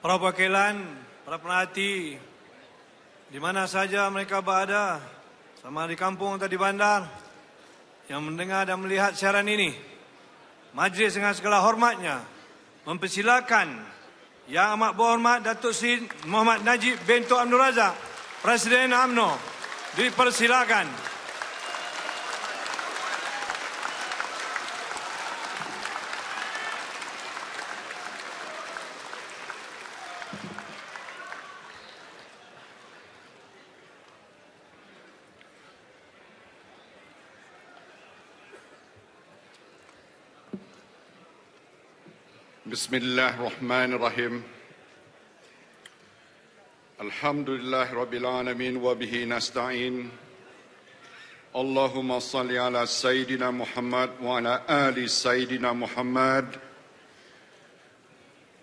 para perwakilan, para pemerhati, di mana saja mereka berada, sama di kampung atau di bandar, yang mendengar dan melihat siaran ini, majlis dengan segala hormatnya mempersilakan Yang Amat Berhormat Datuk Seri Muhammad Najib bin Tun Abdul Razak, Presiden UMNO, dipersilakan. Bismillahirrahmanirrahim. Alhamdulillahirabbil alamin wa bihi nasta'in. Allahumma salli ala Sayyidina Muhammad wa ala ali Sayyidina Muhammad.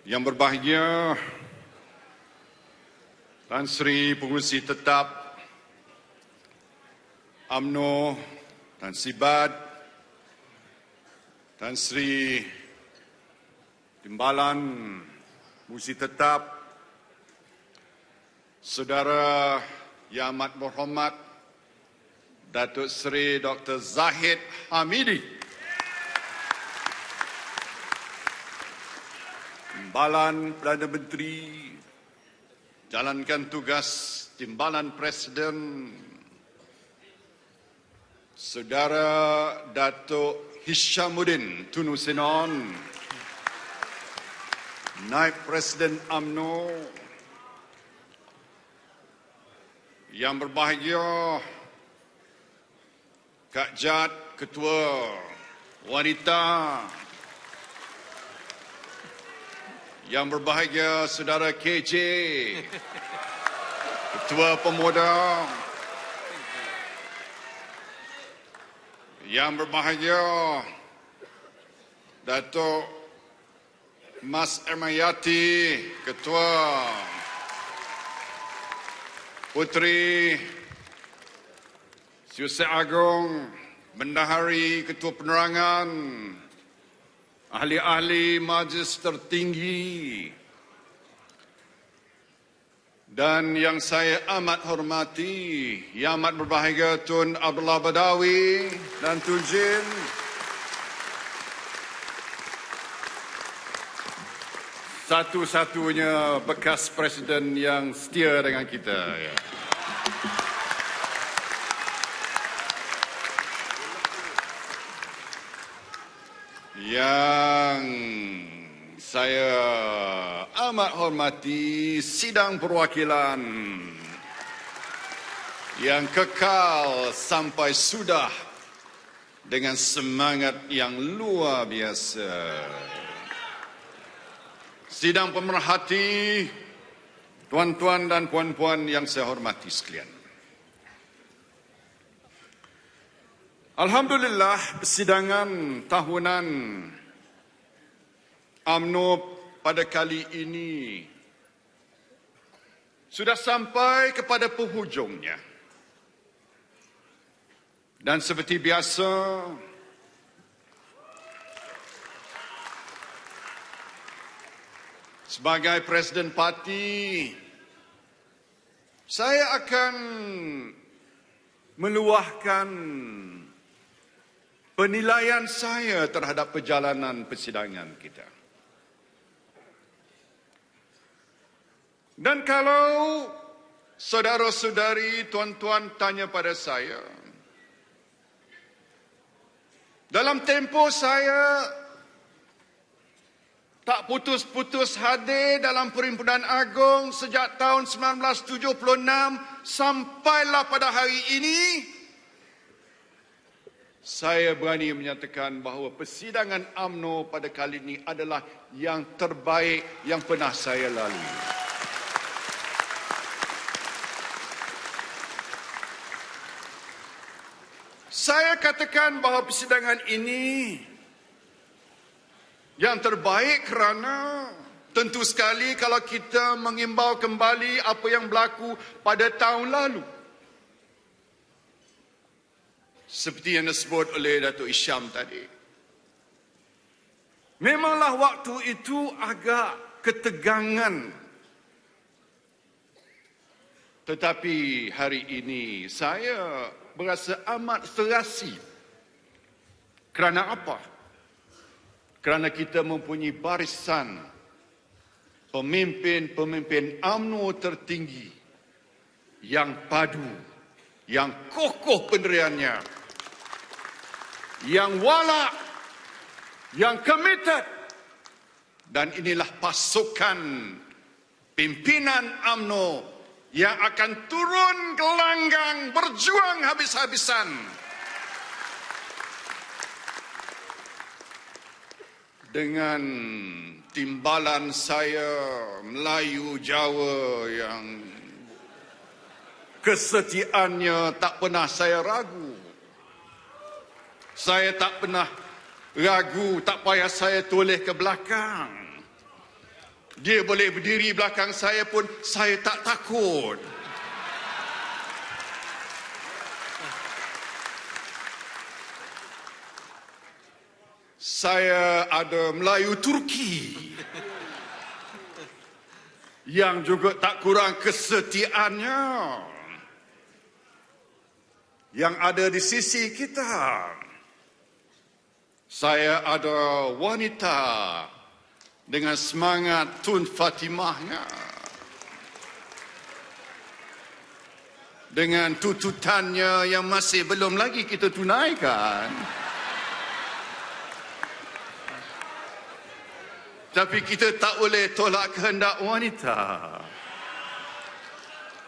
Yang berbahagia Tan Sri Pengerusi Tetap UMNO, Tan Sibat, Tan Sri Timbalan Pengerusi Tetap, Saudara Yang Amat Berhormat Datuk Seri Dr. Zahid Hamidi, Timbalan Perdana Menteri, jalankan tugas Timbalan Presiden, Saudara Datuk Hishamuddin Tun Hussein, Naib Presiden UMNO, yang berbahagia Kak Jad, Ketua Wanita, yang berbahagia Saudara KJ, Ketua Pemuda, yang berbahagia Datuk Mas Ermayati, Ketua, Puteri Syusek Agong, Bendahari, Ketua Penerangan, ahli-ahli majlis tertinggi, dan yang saya amat hormati, Yang Amat Berbahagia Tun Abdullah Badawi dan Tun Jin, satu-satunya bekas presiden yang setia dengan kita. Yang saya amat hormati sidang perwakilan yang kekal sampai sudah dengan semangat yang luar biasa. Sidang pemerhati, tuan-tuan dan puan-puan yang saya hormati sekalian. Alhamdulillah, persidangan tahunan UMNO pada kali ini sudah sampai kepada penghujungnya. Dan seperti biasa, sebagai Presiden Parti, saya akan meluahkan penilaian saya terhadap perjalanan persidangan kita. Dan kalau saudara-saudari, tuan-tuan tanya pada saya, dalam tempoh saya tak putus-putus hadir dalam Perhimpunan Agong sejak tahun 1976 sampailah pada hari ini, saya berani menyatakan bahawa persidangan UMNO pada kali ini adalah yang terbaik yang pernah saya lalui. Saya katakan bahawa persidangan ini yang terbaik kerana tentu sekali kalau kita mengimbau kembali apa yang berlaku pada tahun lalu. Seperti yang disebut oleh Datuk Isham tadi. Memanglah waktu itu agak ketegangan Tetapi hari ini saya berasa amat serasi. Kerana apa? Kerana kita mempunyai barisan pemimpin-pemimpin UMNO tertinggi yang padu, yang kokoh pendiriannya, yang walak, yang committed. Dan inilah pasukan pimpinan UMNO yang akan turun ke langgang berjuang habis-habisan dengan timbalan saya Melayu Jawa yang kesetiaannya tak pernah saya ragu. Saya tak pernah ragu, tak payah saya toleh ke belakang. Dia boleh berdiri belakang saya pun saya tak takut. Saya ada Melayu Turki yang juga tak kurang kesetiaannya, yang ada di sisi kita. Saya ada wanita dengan semangat Tun Fatimahnya, dengan tuntutannya yang masih belum lagi kita tunaikan. Tapi kita tak boleh tolak kehendak wanita.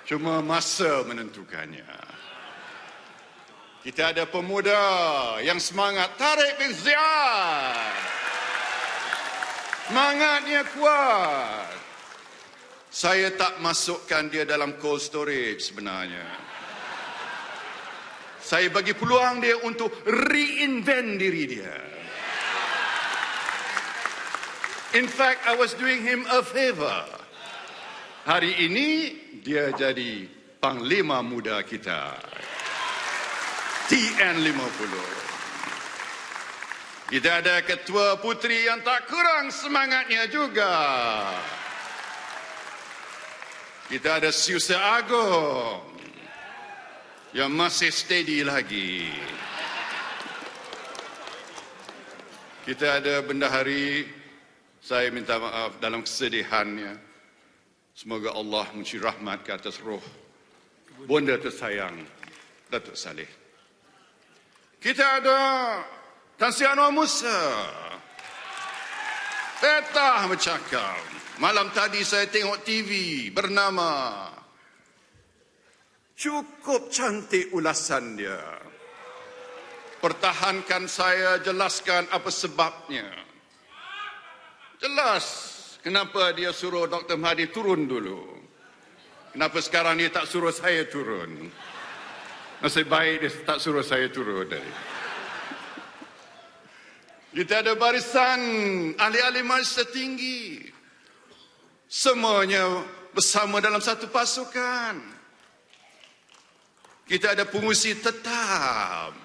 Cuma masa menentukannya. Kita ada pemuda yang semangat, Tariq bin Ziyad. Semangatnya kuat. Saya tak masukkan dia dalam cold storage sebenarnya. Saya bagi peluang dia untuk reinvent diri dia. In fact, I was doing him a favor. Hari ini dia jadi panglima muda kita. TN50. Kita ada ketua puteri yang tak kurang semangatnya juga. Kita ada Siusa Agong yang masih steady lagi. Kita ada Bendahari. Saya minta maaf dalam kesedihannya. Semoga Allah mencuri rahmat ke atas roh bonda tersayang Datuk Saleh. Kita ada Tan Sri Anwar Musa. Petah bercakap. Malam tadi saya tengok TV bernama. Cukup cantik ulasan dia. Pertahankan saya jelaskan apa sebabnya. Jelas kenapa dia suruh Dr. Mahathir turun dulu. Kenapa sekarang dia tak suruh saya turun. Nasib baik dia tak suruh saya turun tadi. Kita ada barisan ahli-ahli majlis tertinggi. Semuanya bersama dalam satu pasukan. Kita ada pengurusi tetap.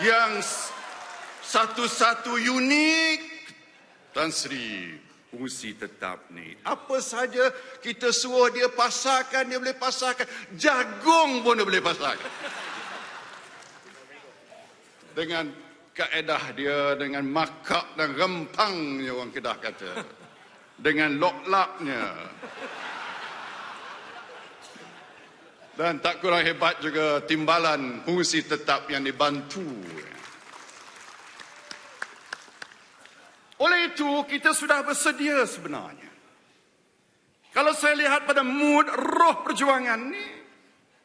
Yang satu-satu unik, Tan Sri pengurusi tetap ni. Apa saja kita suruh dia pasarkan, dia boleh pasarkan. Jagung pun dia boleh pasarkan. Dengan kaedah dia, dengan makak dan rempangnya orang Kedah kata. Dengan loklaknya. Dan tak kurang hebat juga timbalan pengurusi tetap yang dibantu. Oleh itu, kita sudah bersedia sebenarnya. Kalau saya lihat pada mood roh perjuangan ni,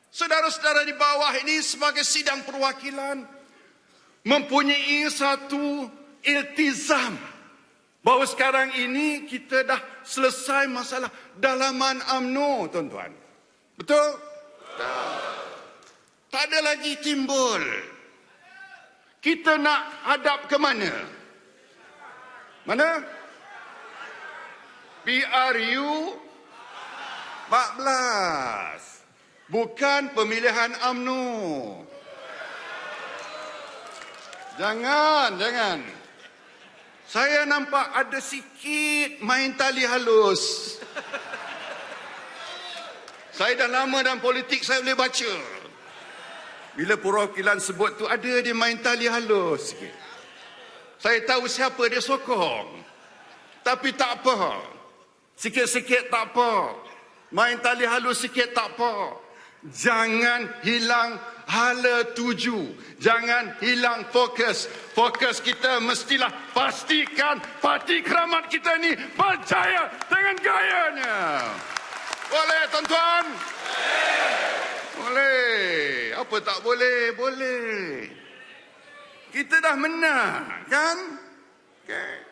saudara-saudara di bawah ini sebagai sidang perwakilan mempunyai satu iltizam bahawa sekarang ini kita dah selesai masalah dalaman UMNO, tuan-tuan. Betul? Tak ada lagi timbul. Kita nak hadap ke mana? Mana? PRU 14. Bukan pemilihan UMNO. Jangan. Saya nampak ada sikit main tali halus. Saya dah lama dalam politik, saya boleh baca. Bila perwakilan sebut tu, ada dia main tali halus sikit. Saya tahu siapa dia sokong. Tapi tak apa. Sikit-sikit tak apa. Main tali halus sikit tak apa. Jangan hilang hala tuju. Jangan hilang fokus. Fokus kita mestilah pastikan parti keramat kita ni berjaya dengan gayanya. Boleh tuan-tuan? Boleh. Apa tak boleh? Boleh. Kita dah menang, kan? Okay.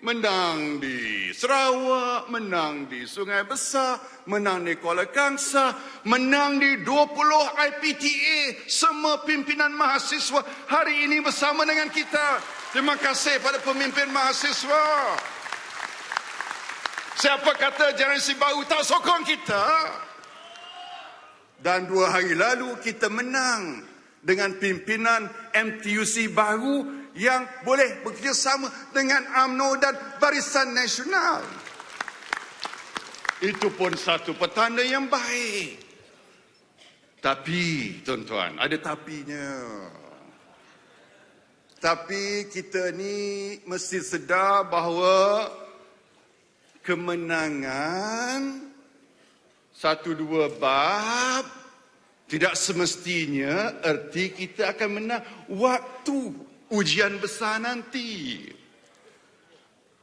Menang di Sarawak, menang di Sungai Besar, menang di Kuala Kangsar, menang di 20 IPTA. Semua pimpinan mahasiswa hari ini bersama dengan kita. Terima kasih pada pemimpin mahasiswa. Siapa kata generasi baru tak sokong kita? Dan 2 hari lalu kita menang dengan pimpinan MTUC baru yang boleh bekerjasama dengan UMNO dan Barisan Nasional. Itu pun satu petanda yang baik. Tapi, tuan-tuan, ada tapinya. Tapi kita ni mesti sedar bahawa kemenangan 1-2 bab tidak semestinya erti kita akan menang waktu ujian besar nanti.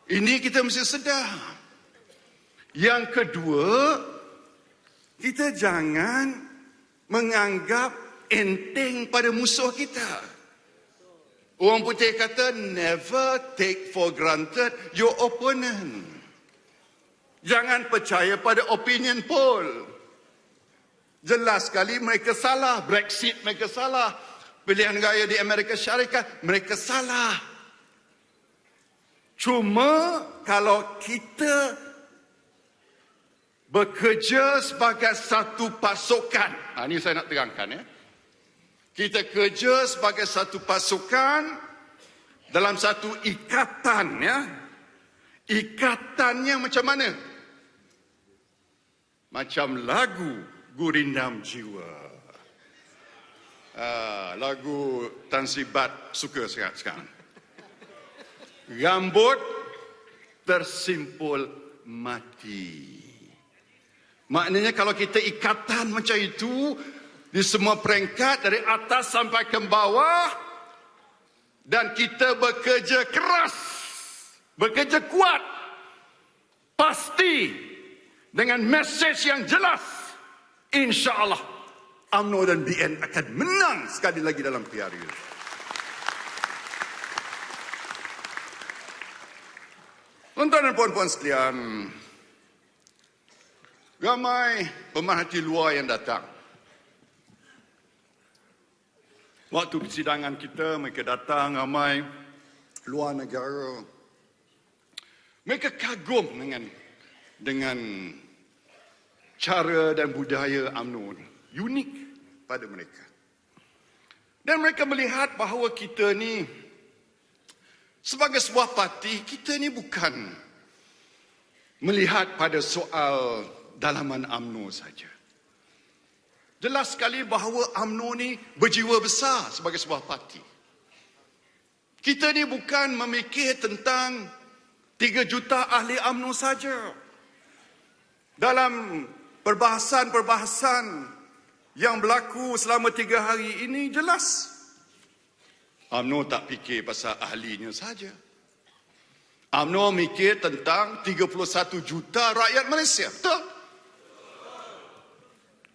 Ini kita mesti sedar. Yang kedua, kita jangan menganggap enteng pada musuh kita. Orang putih kata, never take for granted your opponent. Jangan percaya pada opinion poll. Jelas sekali mereka salah. Brexit mereka salah. Pilihan raya di Amerika Syarikat, mereka salah. Cuma kalau kita bekerja sebagai satu pasukan. Ini saya nak terangkan. Ya. Kita kerja sebagai satu pasukan dalam satu ikatan. Ya. Ikatannya macam mana? Macam lagu Gurindam Jiwa. Lagu Tan Sri Bat suka sekarang. Rambut tersimpul mati. Maknanya kalau kita ikatan macam itu di semua peringkat dari atas sampai ke bawah dan kita bekerja keras, bekerja kuat, pasti dengan mesej yang jelas, insya-Allah UMNO dan BN akan menang sekali lagi dalam PRU. Tuan-tuan dan puan-puan sekalian, ramai pemerhati luar yang datang. Waktu persidangan kita, mereka datang ramai luar negara. Mereka kagum dengan cara dan budaya UMNO ni. Unik pada mereka. Dan mereka melihat bahawa kita ni sebagai sebuah parti, kita ni bukan melihat pada soal dalaman UMNO saja. Jelas sekali bahawa UMNO ni berjiwa besar sebagai sebuah parti. Kita ni bukan memikir tentang 3 juta ahli UMNO saja. Dalam perbahasan-perbahasan yang berlaku selama 3 hari ini jelas. UMNO tak fikir pasal ahlinya saja. UMNO mikir tentang 31 juta rakyat Malaysia. Betul?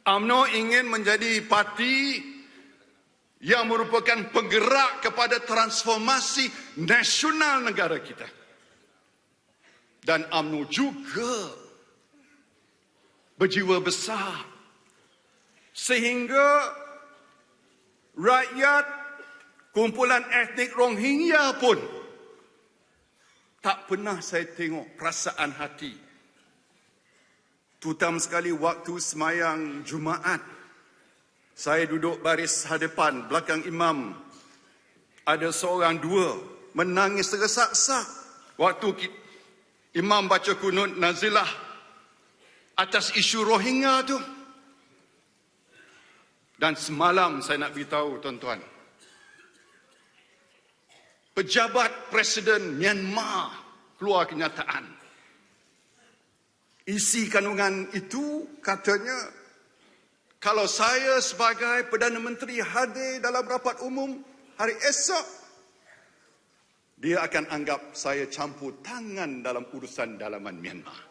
UMNO ingin menjadi parti yang merupakan penggerak kepada transformasi nasional negara kita. Dan UMNO juga berjiwa besar sehingga rakyat kumpulan etnik Rohingya pun tak pernah saya tengok perasaan hati. Terutama sekali waktu semayang Jumaat. Saya duduk baris hadapan belakang imam. Ada seorang 2 menangis tergesak-gesak waktu imam baca kunut nazilah atas isu Rohingya tu. Dan semalam saya nak beritahu tuan-tuan, pejabat Presiden Myanmar keluar kenyataan. Isi kandungan itu katanya, kalau saya sebagai Perdana Menteri hadir dalam rapat umum hari esok, dia akan anggap saya campur tangan dalam urusan dalaman Myanmar.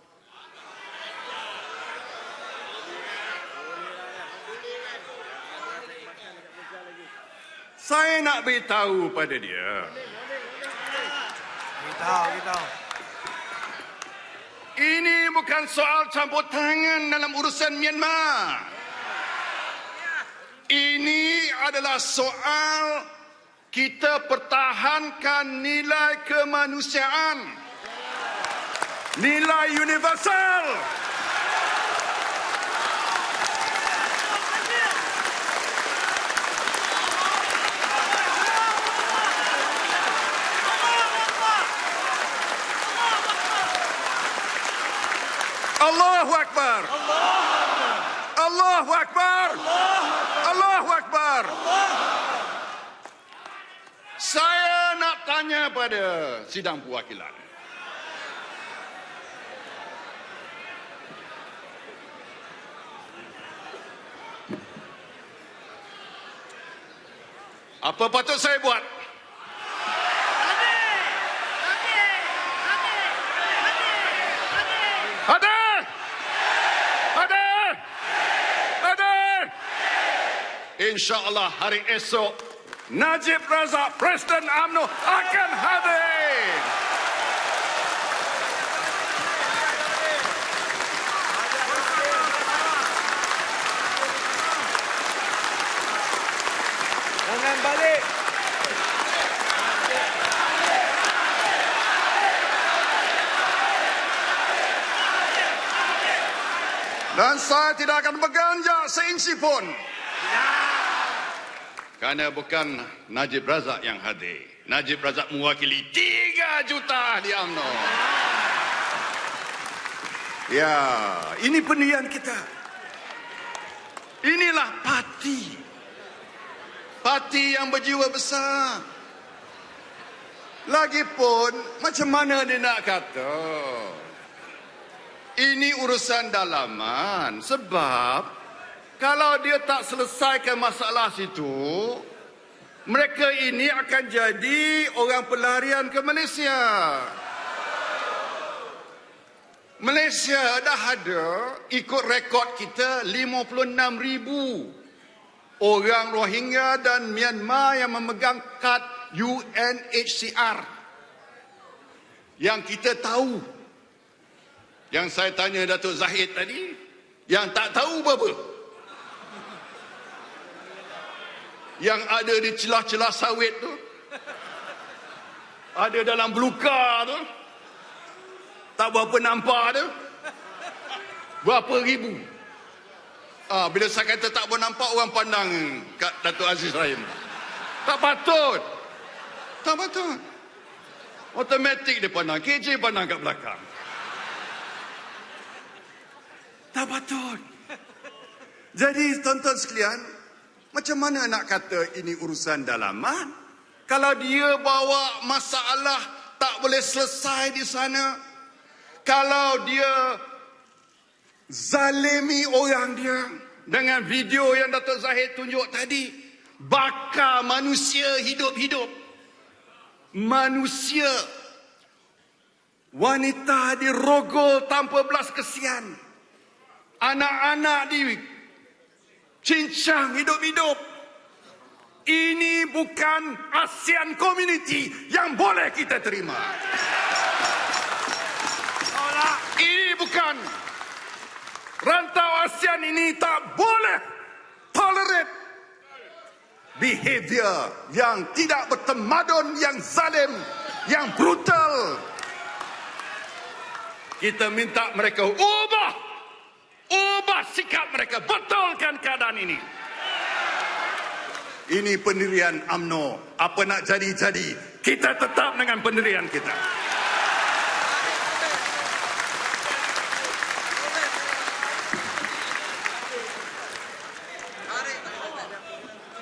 Saya nak beritahu pada dia. Beritahu. Ini bukan soal campur tangan dalam urusan Myanmar. Ini adalah soal kita pertahankan nilai kemanusiaan, nilai universal. Allahu Akbar. Allahu Akbar. Allahu Akbar. Saya nak tanya pada sidang perwakilan. Apa patut saya buat? InsyaAllah hari esok Najib Razak, Presiden UMNO akan hadir. Jangan balik. Dan saya tidak akan berganjak seinci pun. Kerana bukan Najib Razak yang hadir. Najib Razak mewakili 3 juta ahli UMNO. Ya, ini pendirian kita. Inilah parti. Parti yang berjiwa besar. Lagipun, macam mana dia nak kata? Ini urusan dalaman. Sebab kalau dia tak selesaikan masalah situ, mereka ini akan jadi orang pelarian ke Malaysia. Malaysia dah ada, ikut rekod kita, 56,000 orang Rohingya dan Myanmar yang memegang kad UNHCR. Yang kita tahu. Yang saya tanya Datuk Zahid tadi, yang tak tahu berapa? Yang ada di celah-celah sawit tu, ada dalam belukar tu, tak berapa nampak tu, berapa ribu. Bila saya kata tak berapa nampak, orang pandang kat Datuk Aziz Rahim. Tak patut. Tak patut. Automatik dia pandang, KJ pandang kat belakang. Tak patut. Jadi tuan-tuan sekalian, macam mana nak kata ini urusan dalaman? Kalau dia bawa masalah tak boleh selesai di sana. Kalau dia zalimi orang dia dengan video yang Datuk Zahid tunjuk tadi. Bakar manusia hidup-hidup. Manusia. Wanita dirogol tanpa belas kesian. Anak-anak cincang hidup-hidup. Ini bukan ASEAN Community yang boleh kita terima. Ini bukan rantau ASEAN, ini tak boleh tolerate behavior yang tidak bertamadun, yang zalim, yang brutal. Kita minta mereka ubah sikap mereka, betulkan keadaan ini. Ini pendirian UMNO. Apa nak jadi-jadi, kita tetap dengan pendirian kita.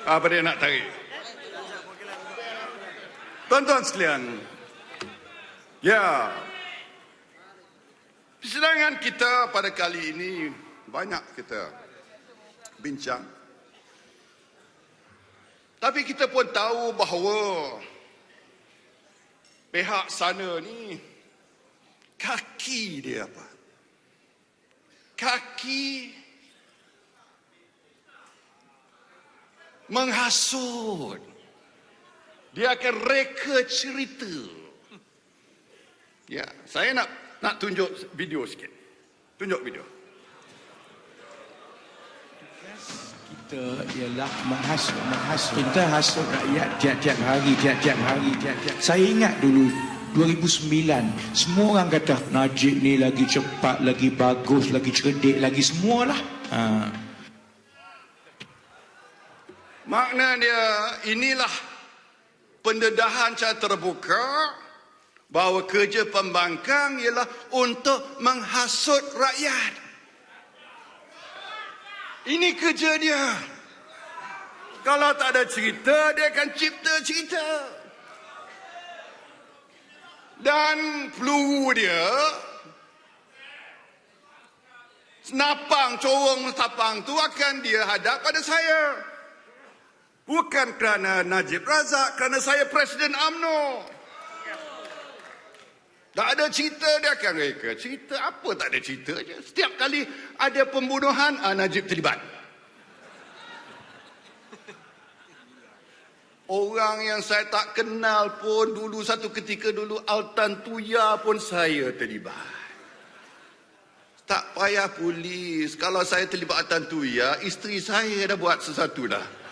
Apa dia nak tarik? Tuan-tuan sekalian, ya, persidangan kita pada kali ini banyak kita bincang. Tapi kita pun tahu bahawa pihak sana ni kaki dia apa? Kaki menghasut. Dia akan reka cerita. Ya, saya nak tunjuk video sikit. Tunjuk video. Kita ialah menghasut. Kita hasut rakyat tiap-tiap hari. Saya ingat dulu 2009, semua orang kata Najib ni lagi cepat, lagi bagus, lagi cerdik, lagi semualah. Makna dia, inilah pendedahan cara terbuka bahawa kerja pembangkang ialah untuk menghasut rakyat. Ini kerja dia. Kalau tak ada cerita, dia akan cipta cerita. Dan peluru dia, senapang, corong senapang tu akan dia hadap pada saya. Bukan kerana Najib Razak, kerana saya Presiden UMNO. Tak ada cerita, dia akan reka. Cerita apa tak ada cerita je. Setiap kali ada pembunuhan, Najib terlibat. Orang yang saya tak kenal pun dulu, satu ketika dulu, Altan Tuya pun saya terlibat. Tak payah polis. Kalau saya terlibat Altan Tuya, isteri saya dah buat sesuatu dah.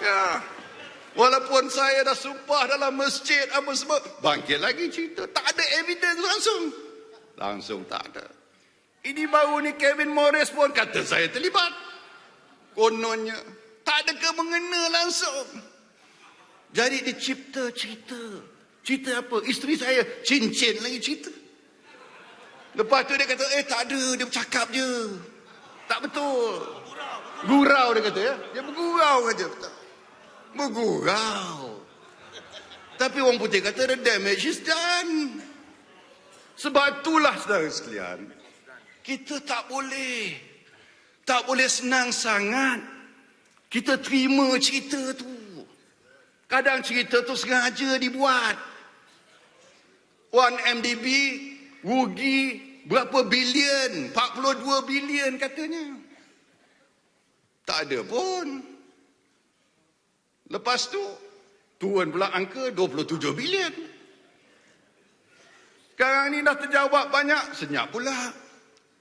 Ya, walaupun saya dah sumpah dalam masjid apa semua, bangkit lagi cerita. Tak ada evidence langsung tak ada. Ini baru ni Kevin Morris pun kata saya terlibat. Kononnya tak ada kemengena langsung. Jadi dia cipta cerita. Cerita apa? Isteri saya cincin lagi cerita. Lepas tu dia kata, tak ada, dia bercakap je. Tak betul. Gurau dia kata ya. Dia bergurau kata. Bergurau. Tapi orang putih kata the damage is done. Sebab itulah saudara sekalian, kita tak boleh senang sangat kita terima cerita tu. Kadang cerita tu sengaja dibuat. 1MDB rugi berapa bilion, 42 bilion katanya. Tak ada pun. Lepas tu, turun pula angka 27 bilion. Sekarang ni dah terjawab banyak, senyap pula.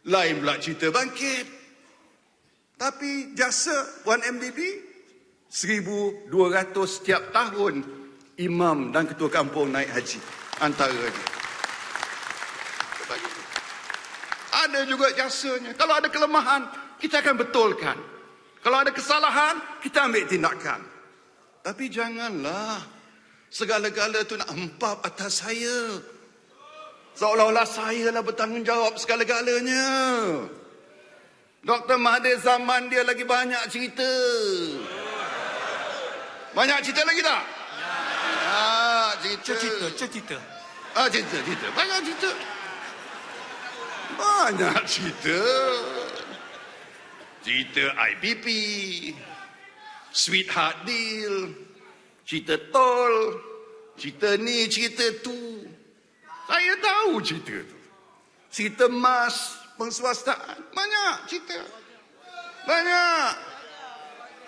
Lain pula cerita bangkit. Tapi jasa 1MDB, 1,200 setiap tahun imam dan ketua kampung naik haji. Antaranya. Ada juga jasanya. Kalau ada kelemahan, kita akan betulkan. Kalau ada kesalahan, kita ambil tindakan. Tapi janganlah segala-gala tu nak hempap atas saya. Seolah-olah saya lah bertanggungjawab segala-galanya. Dr. Mahathir zaman dia lagi banyak cerita. Banyak cerita lagi tak? Cerita. Cerita. Banyak cerita. Banyak cerita. Cerita IPP. Sweetheart deal, cerita tol, cerita ni, cerita tu. Saya tahu cerita tu. Cerita emas, penswastaan, banyak cerita. Banyak.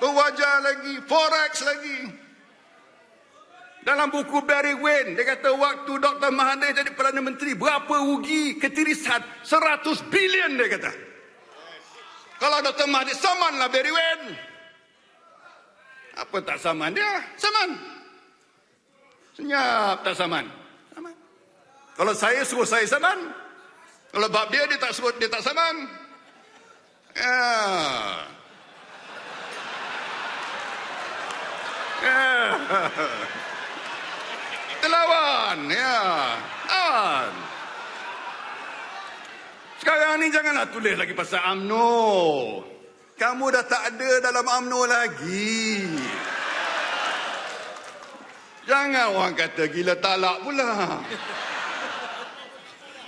Pewajar lagi, forex lagi. Dalam buku Barry Wayne, dia kata waktu Dr. Mahathir jadi Perdana Menteri, berapa rugi ketirisan? 100 bilion dia kata. Kalau Dr. Mahathir, samanlah Barry Wayne. Apa tak saman dia? Saman. Senyap tak saman. Saman. Kalau saya suruh saya saman. Kalau bab dia tak suruh dia tak saman. Ya. Ya. Kita lawan, ya. Lawan. Sekarang ni janganlah tulis lagi pasal UMNO. Kamu dah tak ada dalam UMNO lagi. Jangan orang kata gila talak pula.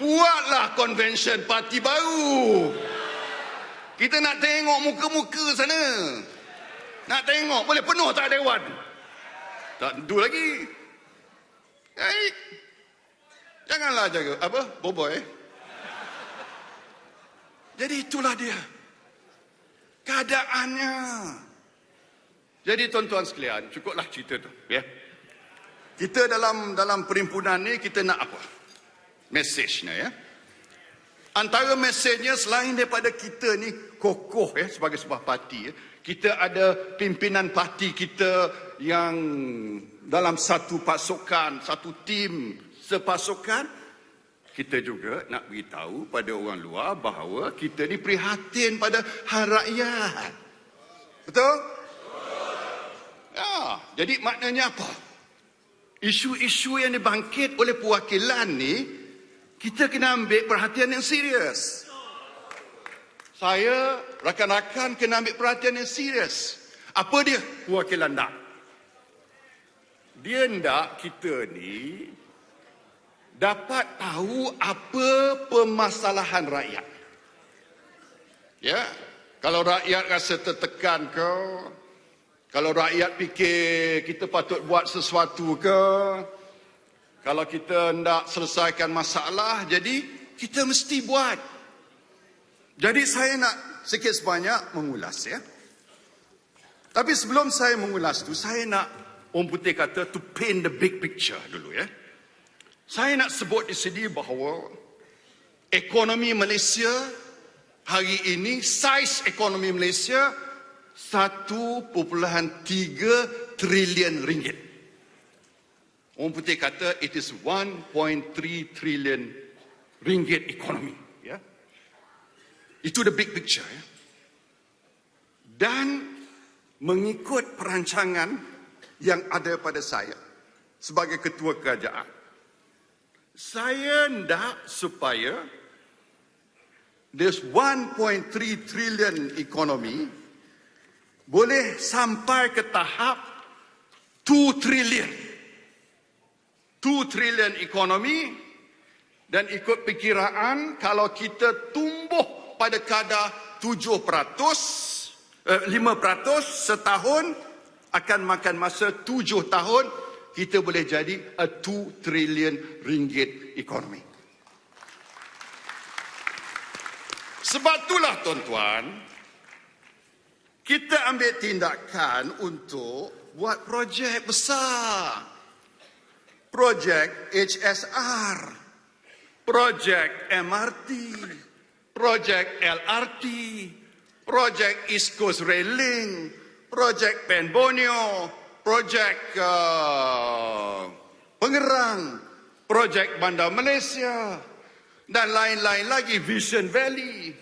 Buatlah convention parti baru. Kita nak tengok muka-muka sana. Nak tengok, boleh penuh tak dewan? Tak tentu lagi. Janganlah jaga, boboy. Jadi itulah dia keadaannya. Jadi tuan-tuan sekalian, cukuplah cerita tu, ya. Kita dalam perhimpunan ni kita nak apa? Mesejnya, ya. Antara mesejnya selain daripada kita ni kokoh, ya, sebagai sebuah parti, ya, kita ada pimpinan parti kita yang dalam satu pasukan, satu tim sepasukan. Kita juga nak beritahu pada orang luar bahawa kita ni prihatin pada hak rakyat. Betul? Ya, jadi maknanya apa? Isu-isu yang dibangkit oleh perwakilan ni, kita kena ambil perhatian yang serius. Saya, rakan-rakan kena ambil perhatian yang serius. Apa dia perwakilan nak? Dia nak kita ni dapat tahu apa permasalahan rakyat. Ya, kalau rakyat rasa tertekan ke, kalau rakyat fikir kita patut buat sesuatu ke, kalau kita hendak selesaikan masalah, jadi kita mesti buat. Jadi saya nak sikit sebanyak mengulas, ya. Tapi sebelum saya mengulas tu, saya nak orang putih kata to paint the big picture dulu, ya. Saya nak sebut di sini bahawa ekonomi Malaysia hari ini, saiz ekonomi Malaysia 1.3 trilion ringgit. Orang putih kata it is 1.3 trillion ringgit ekonomi, ya. Itu the big picture, ya. Dan mengikut perancangan yang ada pada saya sebagai ketua kerajaan, saya hendak supaya this 1.3 trillion ekonomi boleh sampai ke tahap 2 trillion. 2 trillion ekonomi, dan ikut perkiraan kalau kita tumbuh pada kadar 5% setahun, akan makan masa 7 tahun, kita boleh jadi a 2 trillion ringgit ekonomi. Sebab itulah tuan-tuan, kita ambil tindakan untuk buat projek besar. Projek HSR, projek MRT, projek LRT, projek East Coast Rail Link, projek Penbonio, projek Pengerang, projek Bandar Malaysia, dan lain-lain lagi, Vision Valley.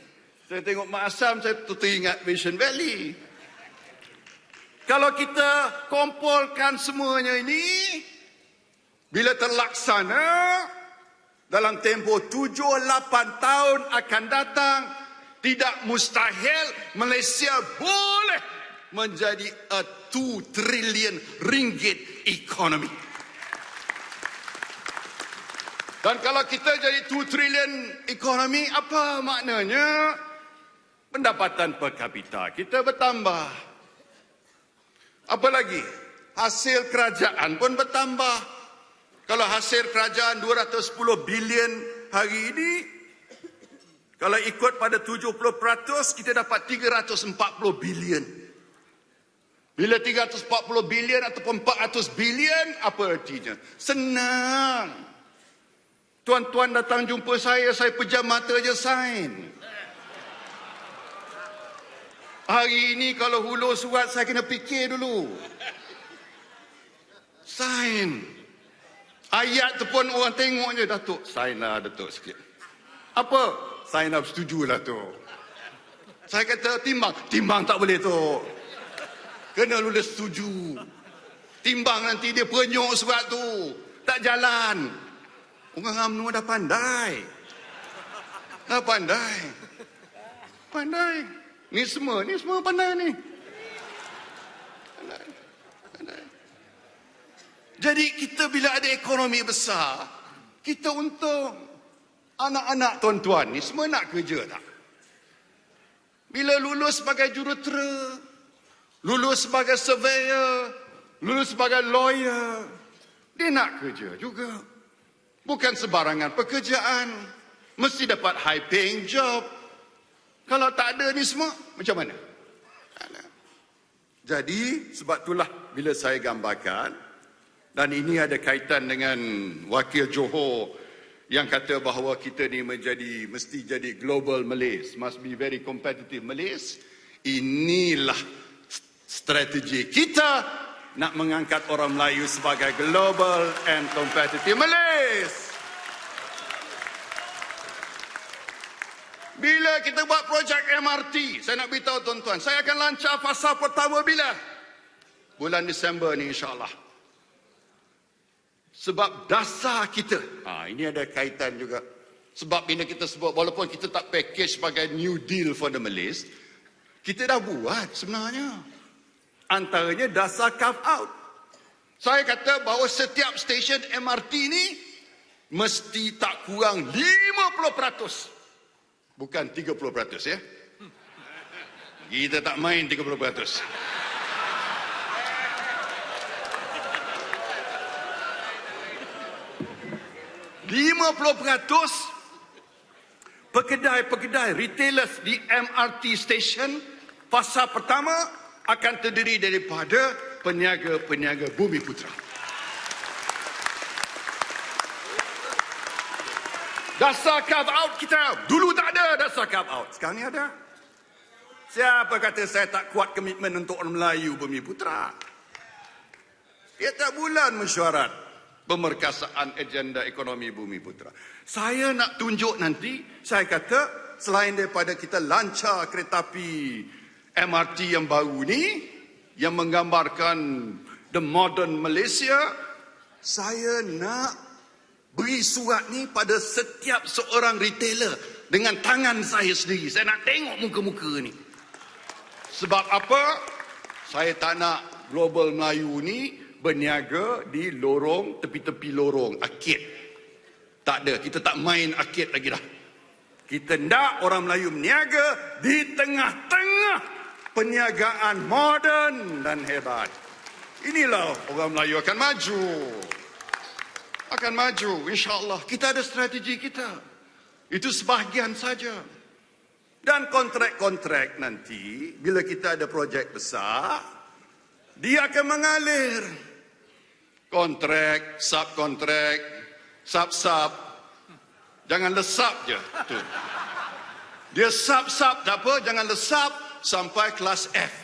Saya tengok Mak Asam, saya teringat Vision Valley. Kalau kita kumpulkan semuanya ini, bila terlaksana, dalam tempoh 7-8 tahun akan datang, tidak mustahil Malaysia boleh menjadi a 2 trillion ringgit ekonomi. Dan kalau kita jadi 2 trillion ekonomi, apa maknanya? Pendapatan per kapita kita bertambah. Apa lagi? Hasil kerajaan pun bertambah. Kalau hasil kerajaan 210 bilion hari ini, kalau ikut pada 70%, kita dapat 340 bilion. Bila 340 bilion ataupun 400 bilion, apa artinya? Senang. Tuan-tuan datang jumpa saya pejam mata je sign. Hari ini kalau hulur surat, saya kena fikir dulu. Sign. Ayat tu pun orang tengok je, Datuk. Sign lah, Datuk, sikit. Apa? Sign up, setujulah tu. Saya kata timbang. Timbang tak boleh tu. Kena lulus setuju. Timbang nanti dia penyok surat tu. Tak jalan. Orang UMNO dah pandai. Dah pandai. Pandai. Ni semua pandai ni. Pandai. Pandai. Jadi kita bila ada ekonomi besar, kita untuk anak-anak tuan-tuan ni semua nak kerja tak? Bila lulus sebagai jurutera, lulus sebagai surveyor, lulus sebagai lawyer, dia nak kerja juga. Bukan sebarangan pekerjaan. Mesti dapat high paying job. Kalau tak ada ni semua, macam mana? Jadi, sebab itulah bila saya gambarkan, dan ini ada kaitan dengan Wakil Johor yang kata bahawa kita ni mesti jadi global Malays, must be very competitive Malays. Inilah strategi kita nak mengangkat orang Melayu sebagai global and competitive Malays. Bila kita buat projek MRT, saya nak beritahu tuan-tuan, saya akan lancar fasa pertama bila? Bulan Disember ni insyaAllah. Sebab dasar kita, ini ada kaitan juga. Sebab bila kita sebut, walaupun kita tak package sebagai New Deal for the Malays, kita dah buat sebenarnya. Antaranya dasar carve out. Saya kata bahawa setiap stesen MRT ni mesti tak kurang 50%. Bukan 30% ya. Kita tak main 30%. 50% pekedai-pekedai retailers di MRT station fasa pertama akan terdiri daripada peniaga-peniaga Bumiputera. Dasar carve out kita dulu tak ada dasar carve out, sekarang ni ada. Siapa kata saya tak kuat komitmen untuk orang Melayu Bumiputera? Tiap bulan mesyuarat pemerkasaan agenda ekonomi Bumiputera. Saya nak tunjuk nanti, saya kata selain daripada kita lancar kereta api MRT yang baru ni, yang menggambarkan the modern Malaysia, saya nak beri surat ni pada setiap seorang retailer dengan tangan saya sendiri. Saya nak tengok muka-muka ni. Sebab apa? Saya tak nak global Melayu ni berniaga di lorong, tepi-tepi lorong, arkid. Tak ada, kita tak main arkid lagi dah. Kita nak orang Melayu berniaga di tengah-tengah perniagaan moden dan hebat. Inilah orang Melayu akan maju. Akan maju, insyaAllah. Kita ada strategi kita. Itu sebahagian saja. Dan kontrak-kontrak nanti, bila kita ada projek besar, dia akan mengalir. Kontrak, subkontrak, sub-sub. Jangan lesap je. Tu. Dia sub-sub tak apa, jangan lesap sampai kelas F.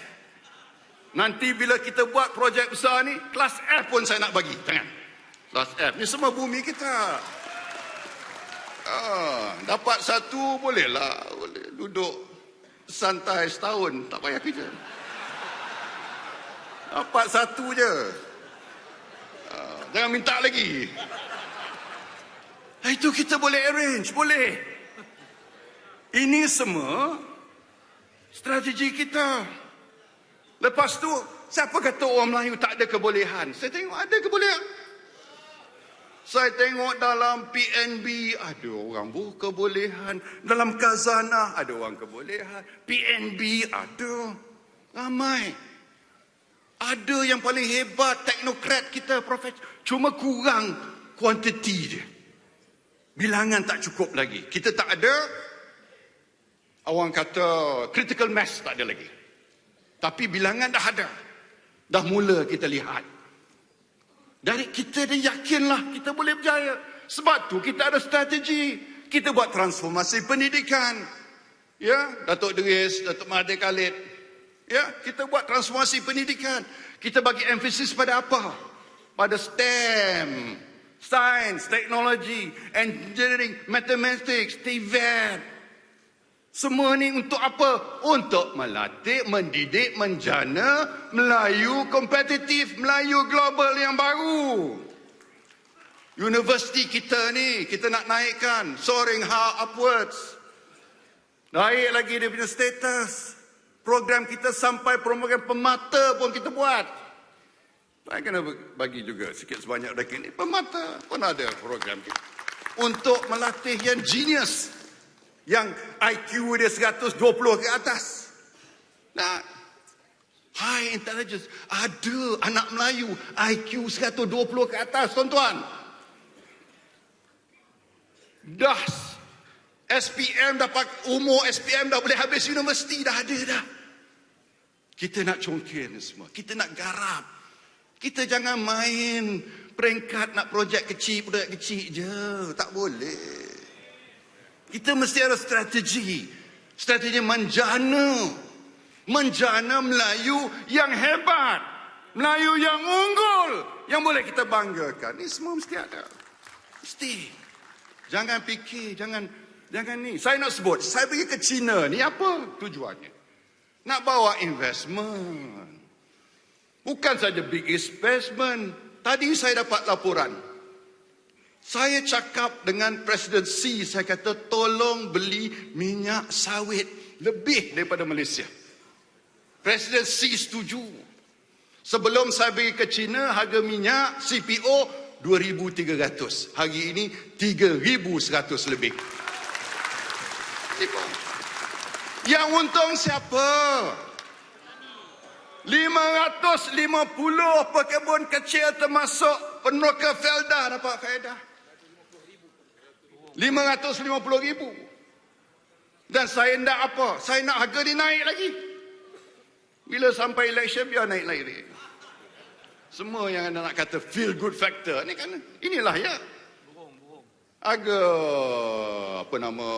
Nanti bila kita buat projek besar ni, kelas F pun saya nak bagi. Jangan. Kelas F. Ni semua bumi kita. Dapat satu bolehlah. Boleh duduk santai setahun. Tak payah kerja. Dapat satu je. Jangan minta lagi. Itu kita boleh arrange. Boleh. Ini semua strategi kita. Lepas tu, siapa kata orang Melayu tak ada kebolehan? Saya tengok ada kebolehan. Saya tengok dalam PNB ada orang kebolehan. Dalam Khazanah ada orang kebolehan. PNB ada. Ramai. Ada yang paling hebat, teknokrat kita, profesor. Cuma kurang kuantiti dia. Bilangan tak cukup lagi. Kita tak ada, orang kata critical mass tak ada lagi. Tapi bilangan dah ada. Dah mula kita lihat. Dari kita dah yakinlah kita boleh berjaya. Sebab tu kita ada strategi. Kita buat transformasi pendidikan. Ya, Datuk Deris, Datuk Mahathir Khalid. Ya, kita buat transformasi pendidikan. Kita bagi emphasis pada apa? Pada STEM, Science, Technology, Engineering, Mathematics, TVET. Semua ni untuk apa? Untuk melatih, mendidik, menjana Melayu kompetitif, Melayu global yang baru. Universiti kita ni, kita nak naikkan, soaring high upwards. Naik lagi dia punya status. Program kita sampai program pemata pun kita buat. Saya kena bagi juga sikit sebanyak dekat ni. Pemata pun ada program kita. Untuk melatih yang genius. Yang IQ dia 120 ke atas. Nah, high intelligence. Ada anak Melayu IQ 120 ke atas, tuan-tuan. Dah SPM dapat umur SPM dah boleh habis universiti, dah ada dah. Kita nak congkir ni semua. Kita nak garap. Kita jangan main peringkat nak projek kecil je. Tak boleh. Kita mesti ada strategi. Strategi menjana. Menjana Melayu yang hebat. Melayu yang unggul. Yang boleh kita banggakan. Ini semua mesti ada. Mesti. Jangan fikir. Jangan ni. Saya nak sebut. Saya pergi ke China ni apa tujuannya? Nak bawa investment. Bukan saja big investment. Tadi saya dapat laporan. Saya cakap dengan Presiden Xi, saya kata tolong beli minyak sawit lebih daripada Malaysia. Presiden Xi setuju. Sebelum saya pergi ke China, harga minyak CPO 2,300. Hari ini 3,100 lebih. Yang untung siapa? 550 pekebun kecil termasuk peneroka Felda dapat faedah. 550,000. Dan saya nak apa? Saya nak harga ni naik lagi. Bila sampai election, biar naik lagi. Semua yang anda nak kata feel good factor ni kan, inilah ya. Harga apa nama,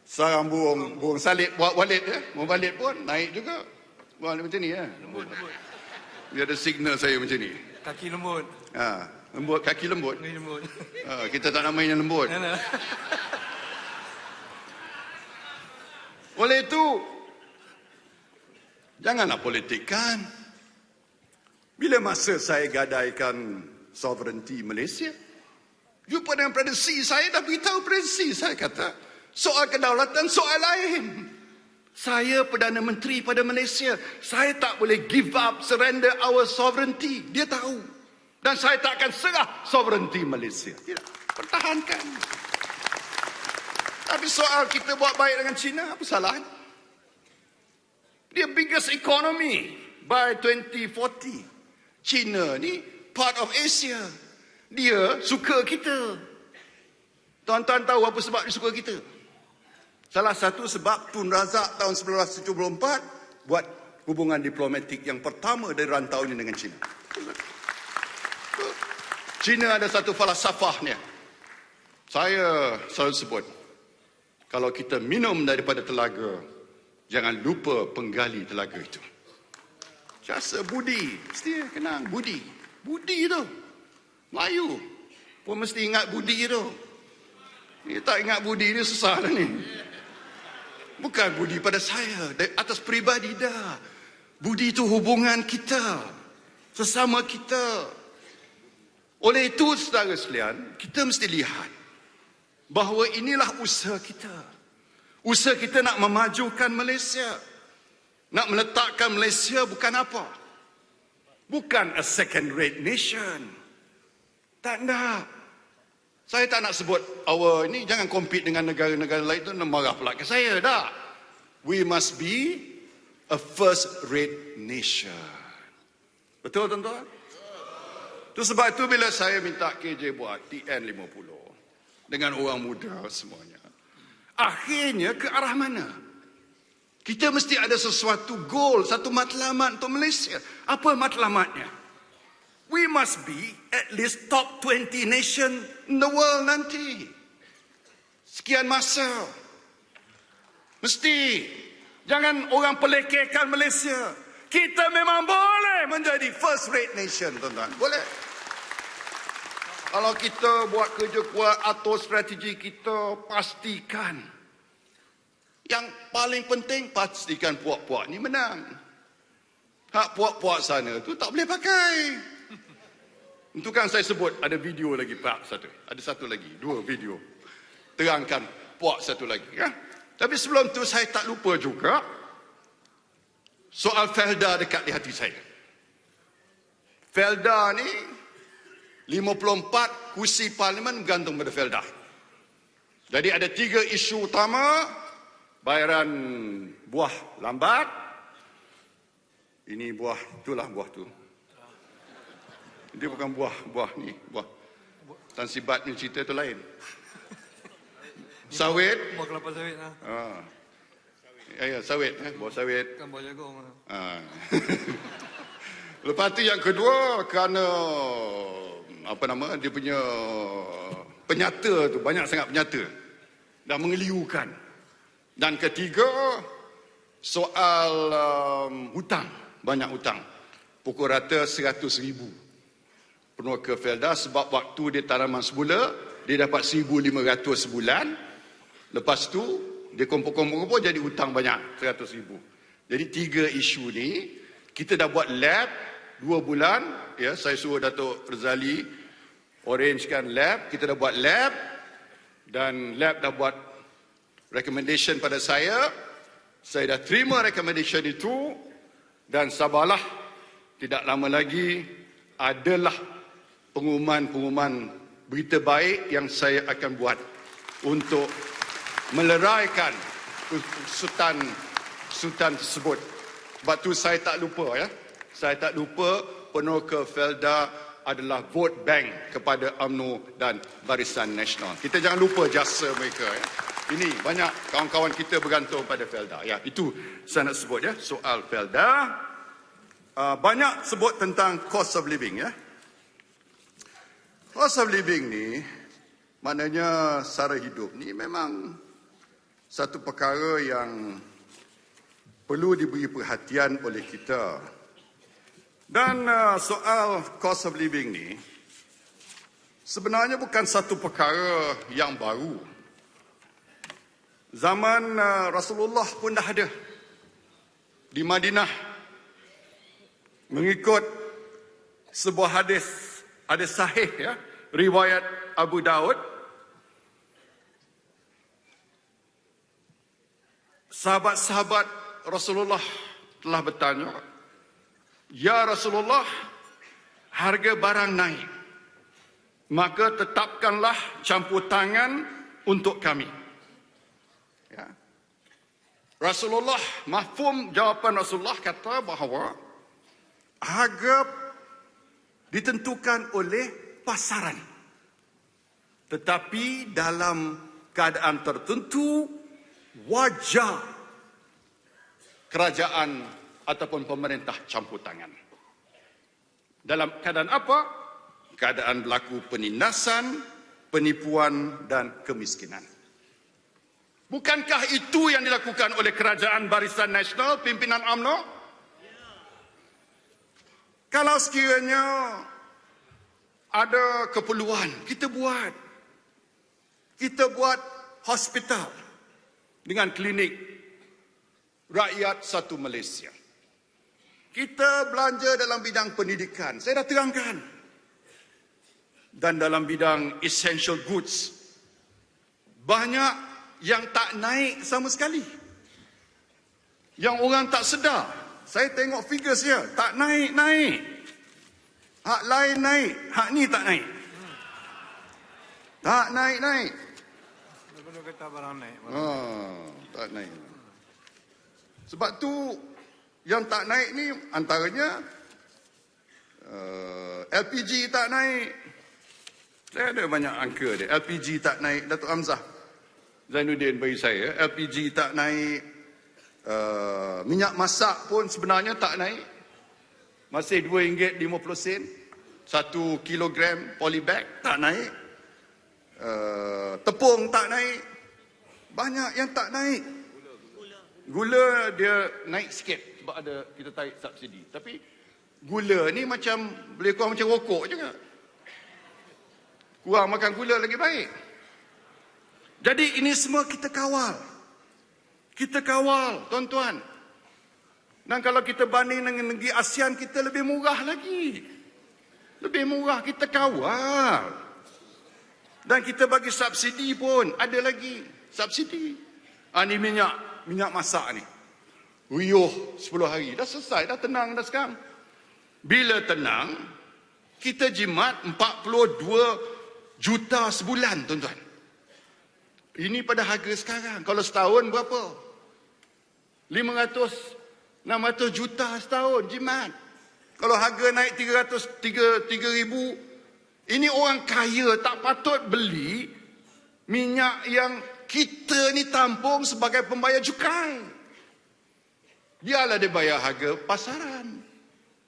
sarang burung salib buat walid ya. Burung walid pun naik juga. Buat macam ni ya. Lembut. Dia ada signal saya macam ni. Kaki lembut. Lembut, kaki lembut. Lembut. Kita tak namain yang lembut. Oleh itu, janganlah politikkan. Bila masa saya gadaikan sovereignty Malaysia, jumpa dengan prediksi saya, dah beritahu prediksi saya kata, soal kedaulatan soal lain. Saya Perdana Menteri pada Malaysia. Saya tak boleh give up, surrender our sovereignty. Dia tahu. Dan saya tak akan serah sovereignty Malaysia. Tidak. Pertahankan. Tapi soal kita buat baik dengan China, apa salah? Dia biggest economy by 2040. China ni part of Asia. Dia suka kita. Tuan-tuan tahu apa sebab dia suka kita? Salah satu sebab Tun Razak tahun 1974 buat hubungan diplomatik yang pertama dari rantau ini dengan China. China ada satu falsafahnya. Saya selalu sebut, kalau kita minum daripada telaga, jangan lupa penggali telaga itu. Jasa budi, mesti kenang budi. Budi tu. Melayu pun mesti ingat budi tu. Ni tak ingat budi ni susah dah ni. Bukan budi pada saya, atas peribadi dah. Budi itu hubungan kita, sesama kita. Oleh itu, saudara sekalian, kita mesti lihat bahawa inilah usaha kita. Usaha kita nak memajukan Malaysia. Nak meletakkan Malaysia bukan apa? Bukan a second rate nation. Tak nak. Saya tak nak sebut our ini jangan compete dengan negara-negara lain tu, marah pula ke saya dah. We must be a first rate nation. Betul tuan-tuan? Itu sebab itu bila saya minta KJ buat TN50 dengan orang muda semuanya. Akhirnya ke arah mana? Kita mesti ada sesuatu goal, satu matlamat untuk Malaysia. Apa matlamatnya? We must be at least top 20 nation in the world nanti. Sekian masa. Mesti. Jangan orang pelekehkan Malaysia. Kita memang boleh menjadi first rate nation, tuan-tuan. Boleh. Kalau kita buat kerja kuat, atur strategi kita, pastikan Yang paling penting, pastikan puak-puak ni menang. Hak puak-puak sana tu tak boleh pakai. Itu kan saya sebut ada video lagi Pak satu. Ada satu lagi, 2 video. Terangkan puak satu lagi. Ya? Tapi sebelum tu saya tak lupa juga soal Felda dekat di hati saya. Felda ni 54 kursi parlimen bergantung pada Felda. Jadi ada 3 isu utama. Bayaran buah lambat. Ini buah, itulah buah tu. Dia bukan buah ni, buah. Tan Sibat ni cerita tu lain. Sawit. Buah kelapa sawit lah. Ya, sawit. Buah sawit. Kan buah jagung. Lepas tu yang kedua, kerana dia punya penyata tu, banyak sangat penyata. Dan mengeliukan. Dan ketiga, soal hutang. Banyak hutang. Pukul rata 100,000. Penuh ke Felda sebab waktu dia tanaman semula, dia dapat 1,500 sebulan. Lepas tu, dia kumpul-kumpul jadi hutang banyak, 100,000. Jadi 3 isu ni, kita dah buat lab 2 bulan. Ya, saya suruh Datuk Razali arrangekan lab. Kita dah buat lab. Dan lab dah buat recommendation pada saya. Saya dah terima recommendation itu. Dan sabarlah, tidak lama lagi adalah pengumuman-pengumuman berita baik yang saya akan buat untuk meleraikan kesutan tersebut. Sebab tu saya tak lupa ya. Saya tak lupa Penuka Felda adalah vote bank kepada UMNO dan Barisan Nasional. Kita jangan lupa jasa mereka ya. Ini banyak kawan-kawan kita bergantung pada Felda. Ya, itu saya nak sebut ya, soal Felda. Banyak sebut tentang cost of living ya. Cost of living ni, maknanya sara hidup ni memang satu perkara yang perlu diberi perhatian oleh kita. Dan soal cost of living ni, sebenarnya bukan satu perkara yang baru. Zaman Rasulullah pun dah ada. Di Madinah, mengikut sebuah hadis sahih ya, riwayat Abu Daud, sahabat-sahabat Rasulullah telah bertanya, "Ya Rasulullah, harga barang naik, maka tetapkanlah campur tangan untuk kami." Ya. Rasulullah, mafhum jawapan Rasulullah kata bahawa harga ditentukan oleh pasaran. Tetapi dalam keadaan tertentu, wajar kerajaan ataupun pemerintah campur tangan. Dalam keadaan apa? Keadaan berlaku penindasan, penipuan dan kemiskinan. Bukankah itu yang dilakukan oleh kerajaan Barisan Nasional, pimpinan UMNO? Kalau sekiranya ada keperluan, kita buat. Kita buat hospital dengan klinik rakyat satu Malaysia. Kita belanja dalam bidang pendidikan. Saya dah terangkan. Dan dalam bidang essential goods, banyak yang tak naik sama sekali. Yang orang tak sedar. Saya tengok figures dia, tak naik. Hak lain naik, hak ni tak naik. Tak naik. Benar kata barang naik. Tak naik. Sebab tu yang tak naik ni antaranya LPG tak naik. Saya ada banyak angka dia. LPG tak naik. Datuk Hamzah Zainuddin bagi saya, LPG tak naik. Minyak masak pun sebenarnya tak naik. Masih RM2.50 1 kilogram polybag tak naik. Tepung tak naik. Banyak yang tak naik. Gula dia naik sikit sebab ada kita tarik subsidi. Tapi gula ni macam boleh kurang macam rokok juga. Kurang makan gula lagi baik. Jadi ini semua kita kawal. Kita kawal, tuan-tuan. Dan kalau kita banding dengan negeri ASEAN, kita lebih murah lagi. Lebih murah, kita kawal. Dan kita bagi subsidi pun, ada lagi subsidi. Ini minyak masak ni. Uyuh 10 hari, dah selesai, dah tenang dah sekarang. Bila tenang, kita jimat 42 juta sebulan, tuan-tuan. Ini pada harga sekarang. Kalau setahun berapa? 500, 600 juta setahun jimat. Kalau harga naik 3,000, ini orang kaya tak patut beli minyak yang kita ni tampung sebagai pembayar cukai. Biarlah dia bayar harga pasaran.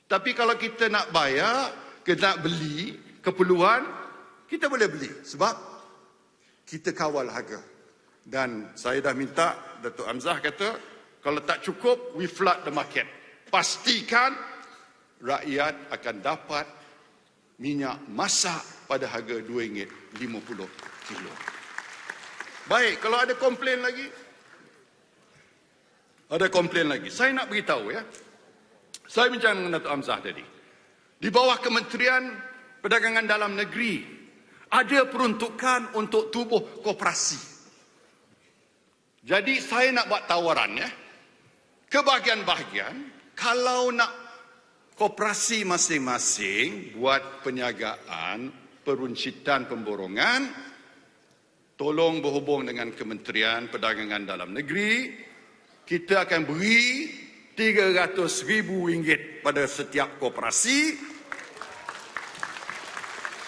Tapi kalau kita nak bayar, kita nak beli keperluan, kita boleh beli. Sebab kita kawal harga. Dan saya dah minta, Datuk Hamzah kata, kalau tak cukup, we flood the market. Pastikan rakyat akan dapat minyak masak pada harga RM2.50 kilo. Baik, kalau ada komplain lagi. Ada komplain lagi. Saya nak beritahu ya. Saya bincang dengan Datuk Hamzah tadi. Di bawah Kementerian Perdagangan Dalam Negeri, ada peruntukan untuk tubuh koperasi. Jadi saya nak buat tawaran ya. Ke bahagian-bahagian, kalau nak koperasi masing-masing buat penjagaan, peruncitan pemborongan, tolong berhubung dengan Kementerian Perdagangan Dalam Negeri. Kita akan beri RM300,000 pada setiap koperasi,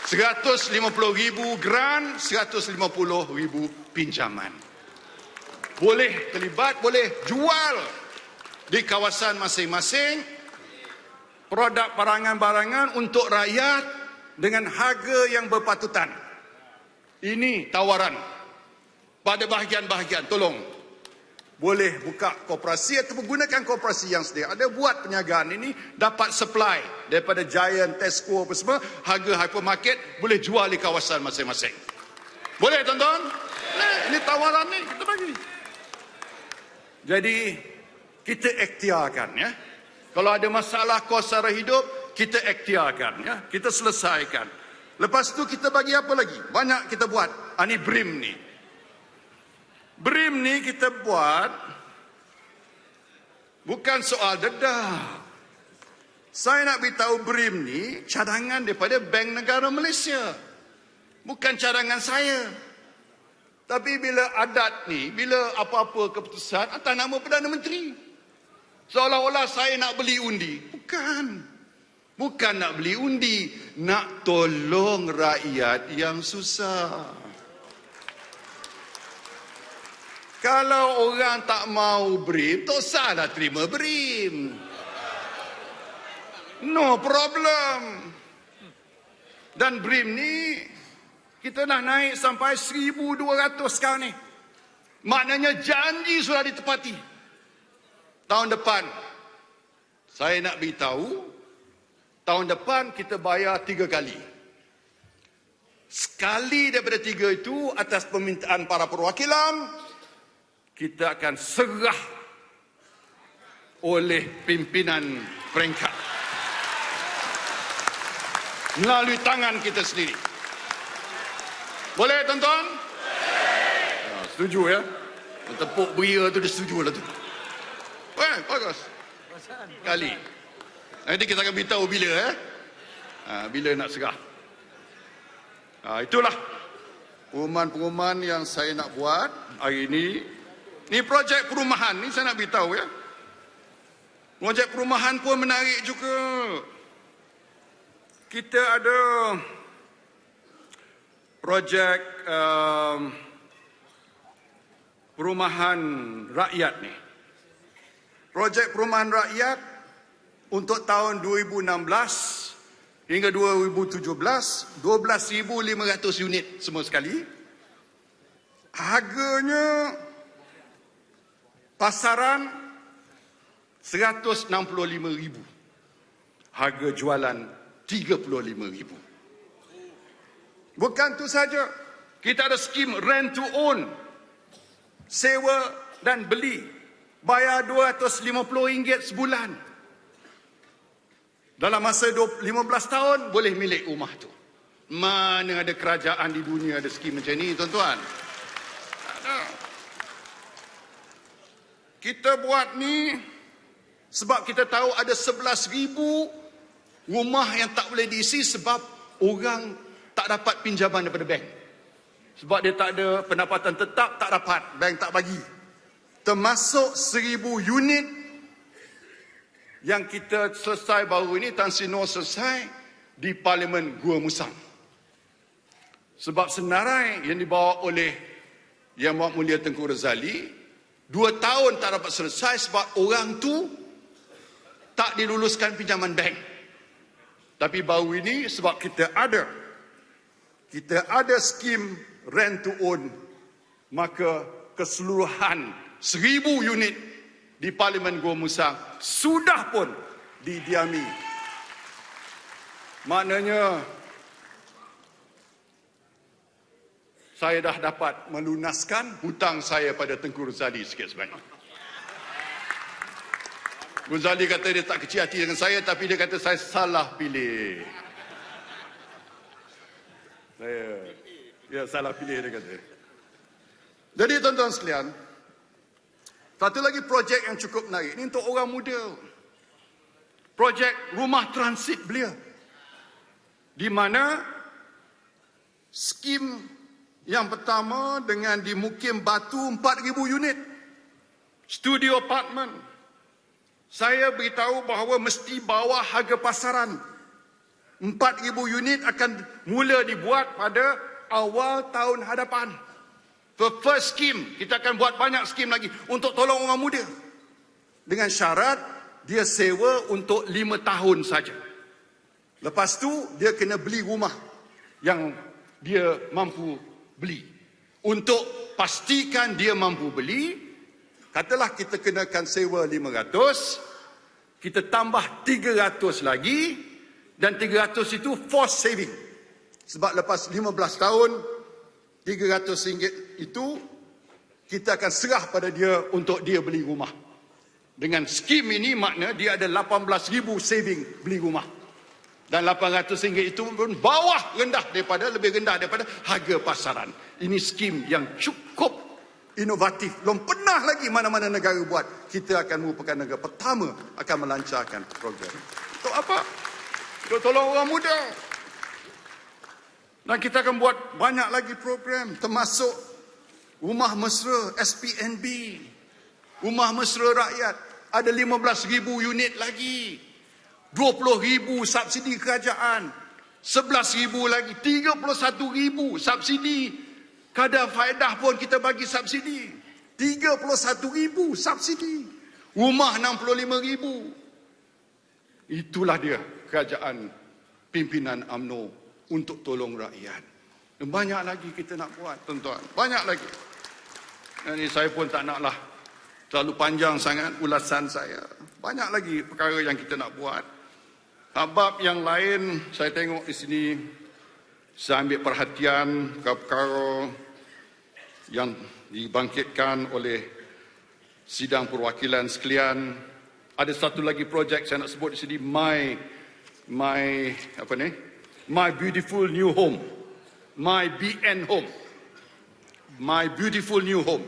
RM150,000 grant, RM150,000 pinjaman. Boleh terlibat, boleh jual di kawasan masing-masing produk barangan-barangan untuk rakyat dengan harga yang berpatutan. Ini tawaran pada bahagian-bahagian. Tolong, boleh buka koperasi atau menggunakan koperasi yang sedia ada, buat perniagaan ini, dapat supply daripada Giant, Tesco apa semua, harga hypermarket, boleh jual di kawasan masing-masing. Boleh tuan-tuan? Boleh. Ini tawaran ni kita bagi. Jadi kita ikhtiarkan ya. Kalau ada masalah kos sara hidup, kita ikhtiarkan ya. Kita selesaikan. Lepas tu kita bagi apa lagi? Banyak kita buat. Ini BRIM ni. BRIM ni kita buat bukan soal dedah. Saya nak beritahu BRIM ni cadangan daripada Bank Negara Malaysia. Bukan cadangan saya. Tapi bila adat ni, bila apa-apa keputusan atas nama Perdana Menteri. Seolah-olah saya nak beli undi. Bukan. Bukan nak beli undi. Nak tolong rakyat yang susah. Kalau orang tak mau BRIM, tak salah terima BRIM. No problem. Dan BRIM ni, kita dah naik sampai 1,200 sekarang ni. Maknanya janji sudah ditepati. Tahun depan, saya nak beritahu, tahun depan kita bayar 3 kali. Sekali daripada 3 itu atas permintaan para perwakilan, kita akan serah oleh pimpinan peringkat melalui tangan kita sendiri. Boleh tuan-tuan? Setuju ya? Tepuk beria tu dia setuju lah tu. Bagus. Kali. Nanti kita akan beritahu bila bila nak serah. Itulah pengumuman-pengumuman yang saya nak buat hari ini. Ni projek perumahan ni saya nak beritahu ya. Projek perumahan pun menarik juga. Kita ada projek perumahan rakyat ni. Projek perumahan rakyat untuk tahun 2016 hingga 2017, 12,500 unit semua sekali. Harganya pasaran 165,000. Harga jualan 35,000. Bukan tu saja. Kita ada skim rent to own. Sewa dan beli. Bayar RM250 sebulan. Dalam masa 15 tahun, boleh milik rumah tu. Mana ada kerajaan di dunia ada skim macam ni, tuan-tuan? Tak ada. Kita buat ni sebab kita tahu ada 11,000 rumah yang tak boleh diisi sebab orang tak dapat pinjaman daripada bank. Sebab dia tak ada pendapatan tetap, tak dapat. Bank tak bagi. Termasuk 1,000 unit yang kita selesai baru ini, Tan Sri Nur selesai di Parlimen Gua Musang. Sebab senarai yang dibawa oleh Yang Amat Mulia Tengku Razali, 2 tahun tak dapat selesai sebab orang tu tak diluluskan pinjaman bank. Tapi baru ini sebab kita ada skim rent to own, maka keseluruhan 1,000 unit di Parlimen Gua Musang sudah pun didiami. Maknanya saya dah dapat melunaskan hutang saya pada Tengku Razali sikit sebanyak. Razali kata dia tak kecil hati dengan saya, tapi dia kata saya salah pilih. Salah pilih dia kata. Jadi tuan-tuan sekalian, satu lagi projek yang cukup menarik. Ini untuk orang muda. Projek rumah transit belia. Di mana skim yang pertama dengan di Mukim Batu 4,000 unit. Studio apartment. Saya beritahu bahawa mesti bawah harga pasaran. 4,000 unit akan mula dibuat pada awal tahun hadapan. The first scheme, kita akan buat banyak skim lagi untuk tolong orang muda. Dengan syarat dia sewa untuk 5 tahun saja. Lepas tu dia kena beli rumah yang dia mampu beli. Untuk pastikan dia mampu beli, katalah kita kenakan sewa 500, kita tambah 300 lagi, dan 300 itu forced saving. Sebab lepas 15 tahun, RM300 itu kita akan serah pada dia untuk dia beli rumah. Dengan skim ini makna dia ada 18,000 saving beli rumah. Dan RM800 itu pun lebih rendah daripada harga pasaran. Ini skim yang cukup inovatif. Belum pernah lagi mana-mana negara buat. Kita akan merupakan negara pertama akan melancarkan program. Untuk apa? Untuk tolong orang muda. Dan kita akan buat banyak lagi program, termasuk rumah mesra SPNB, rumah mesra rakyat. Ada 15,000 unit lagi, 20,000 subsidi kerajaan, 11,000 lagi, 31,000 subsidi. Kadar faedah pun kita bagi subsidi, 31,000 subsidi. Rumah 65,000. Itulah dia kerajaan pimpinan UMNO untuk tolong rakyat. Banyak lagi kita nak buat, tuan-tuan. Banyak lagi. Ini saya pun tak naklah terlalu panjang sangat ulasan saya. Banyak lagi perkara yang kita nak buat. Bab yang lain, saya tengok di sini, saya ambil perhatian perkara yang dibangkitkan oleh sidang perwakilan sekalian. Ada satu lagi projek saya nak sebut di sini, My Beautiful New Home. My BN Home. My Beautiful New Home.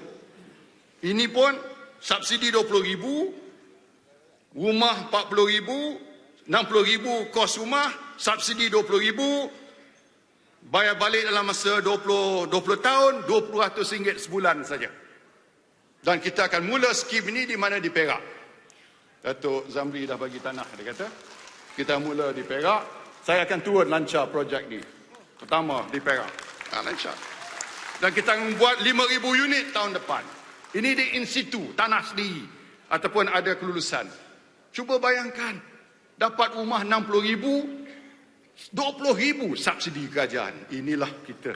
Ini pun subsidi 20,000, rumah 40,000, 60,000 kos rumah, subsidi 20,000, bayar balik dalam masa 20 tahun, RM20 sebulan saja. Dan kita akan mula skim ini di mana? Di Perak. Datuk Zamri dah bagi tanah, dia kata. Kita mula di Perak. Saya akan turun lancar projek ni. Pertama di Perak. Lancar. Dan kita akan membuat 5,000 unit tahun depan. Ini di in situ, tanah sendiri. Ataupun ada kelulusan. Cuba bayangkan. Dapat rumah 60,000, 20,000 subsidi kerajaan. Inilah kita.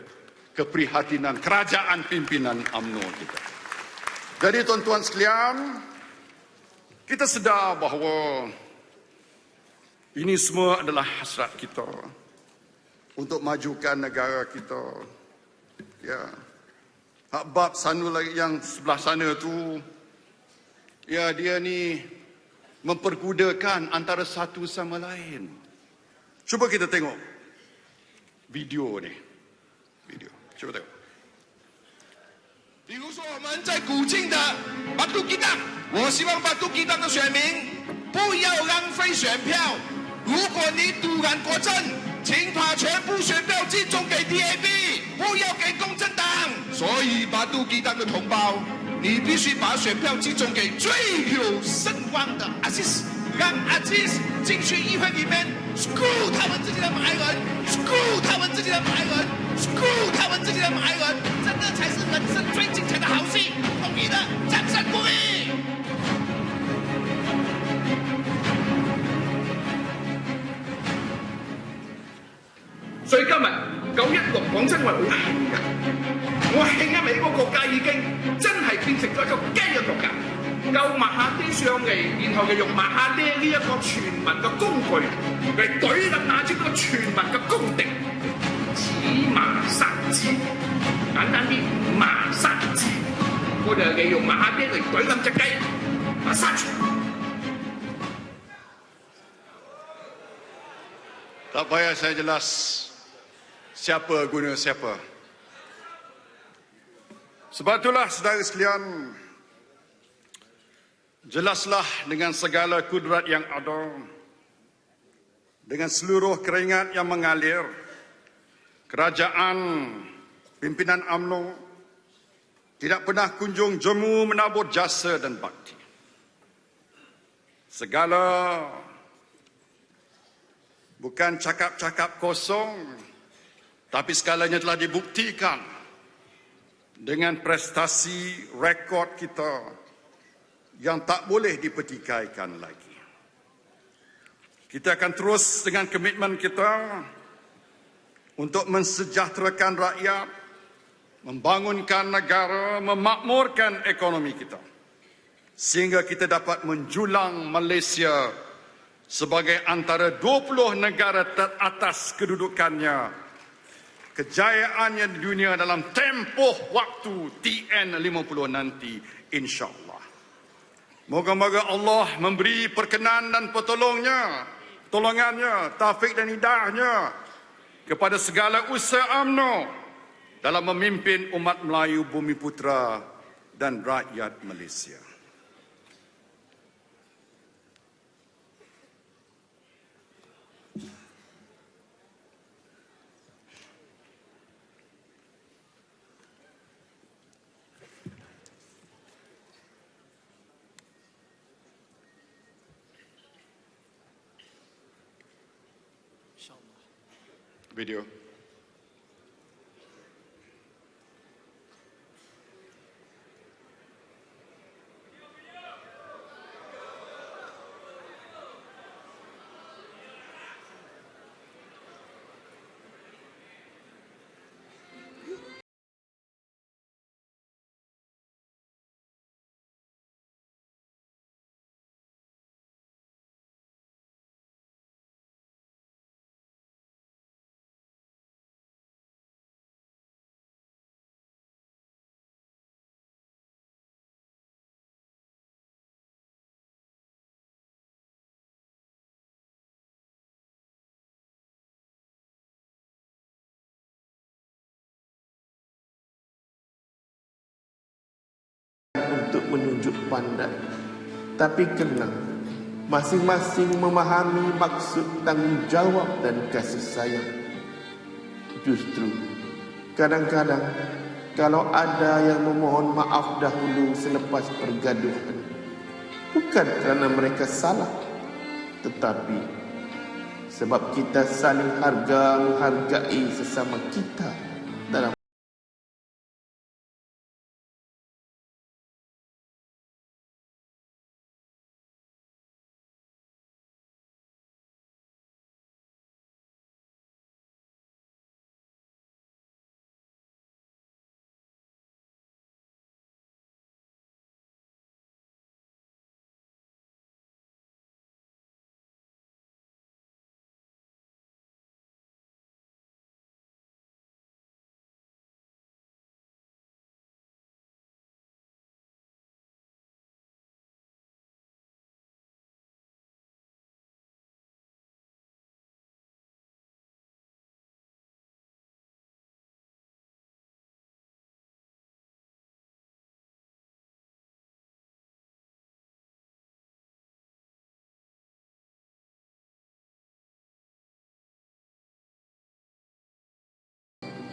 Keprihatinan kerajaan pimpinan UMNO kita. Jadi tuan-tuan sekalian, kita sedar bahawa ini semua adalah hasrat kita untuk majukan negara kita. Ya. Hak bab sana lagi yang sebelah sana tu, ya dia ni mempergudakan antara satu sama lain. Cuba kita tengok video ni. Video, cuba tengok. 比如说我们在古晋的巴杜基当，我希望巴杜基当的选民不要浪费选票。如果你突然国政，请把全部选票集中给 DAB， 不要给公正党。所以巴杜基当的同胞，你必须把选票集中给最有声望的阿西斯，让阿西斯进去议会里面 screw 他们自己的马来人 ，screw 他们自己的马来人 ，screw 他们自己的马来人，这个才是人生最精彩的好戏。同意的，掌声鼓励。所以今日916講真，我係好興㗎。我興一味個國家已經真係變成咗一個雞嘅國家，夠抹下啲上嚟，然後就用抹下啲呢一個全民嘅工具嚟懟冧那啲個全民嘅公敵，此麻殺之，簡單啲麻殺之，我就利用抹下啲嚟懟冧隻雞，把殺出。 Tak payah saya jelas siapa guna siapa. Sebab itulah saudara sekalian, jelaslah dengan segala kudrat yang ada, dengan seluruh keringat yang mengalir, kerajaan pimpinan UMNO tidak pernah kunjung jemu menabur jasa dan bakti. Segala bukan cakap-cakap kosong, tapi segalanya telah dibuktikan dengan prestasi rekod kita yang tak boleh dipertikaikan lagi. Kita akan terus dengan komitmen kita untuk mensejahterakan rakyat, membangunkan negara, memakmurkan ekonomi kita, sehingga kita dapat menjulang Malaysia sebagai antara 20 negara teratas kedudukannya, kejayaannya di dunia dalam tempoh waktu TN50 nanti, insyaAllah. Moga-moga Allah memberi perkenan dan pertolongannya, taufik dan hidayahnya kepada segala usaha UMNO dalam memimpin umat Melayu Bumi Putra dan rakyat Malaysia. Video. Untuk menunjuk pandai, tapi kena masing-masing memahami maksud tanggungjawab dan kasih sayang. Justru kadang-kadang kalau ada yang memohon maaf dahulu selepas pergaduhan, bukan kerana mereka salah, tetapi sebab kita saling menghargai sesama kita dalam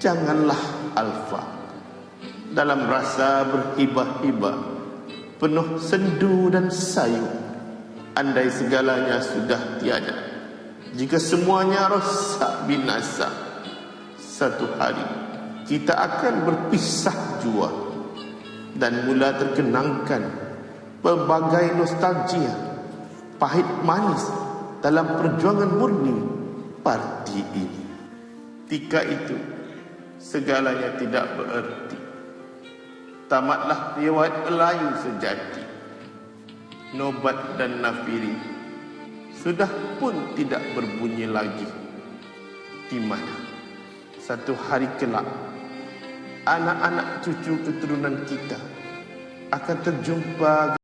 janganlah alfa dalam rasa berhibah-hibah, penuh sendu dan sayu. Andai segalanya sudah tiada, jika semuanya rosak binasa, satu hari kita akan berpisah jua dan mula terkenangkan pelbagai nostalgia, pahit manis dalam perjuangan murni parti ini. Ketika itu segalanya tidak bererti. Tamatlah riwayat Melayu sejati. Nobat dan Nafiri sudah pun tidak berbunyi lagi. Di mana satu hari kelak anak-anak cucu keturunan kita akan terjumpa.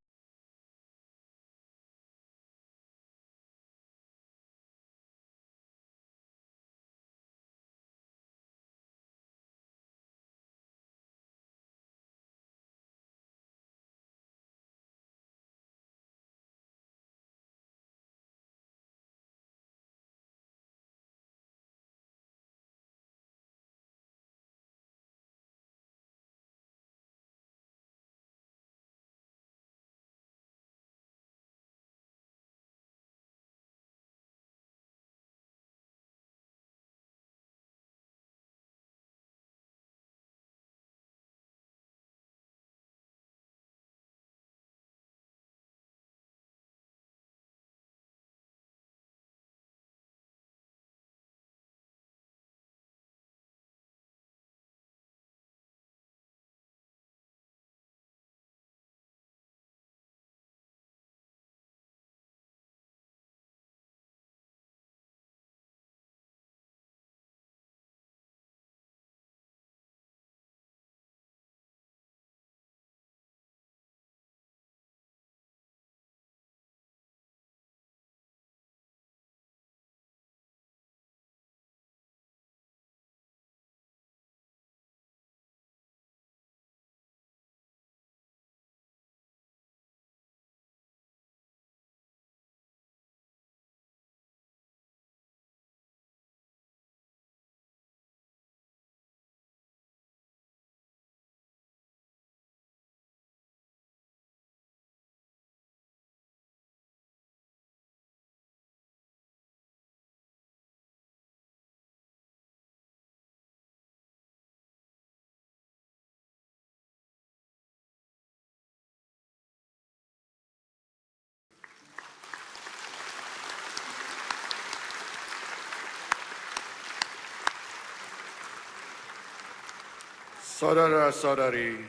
Saudara-saudari,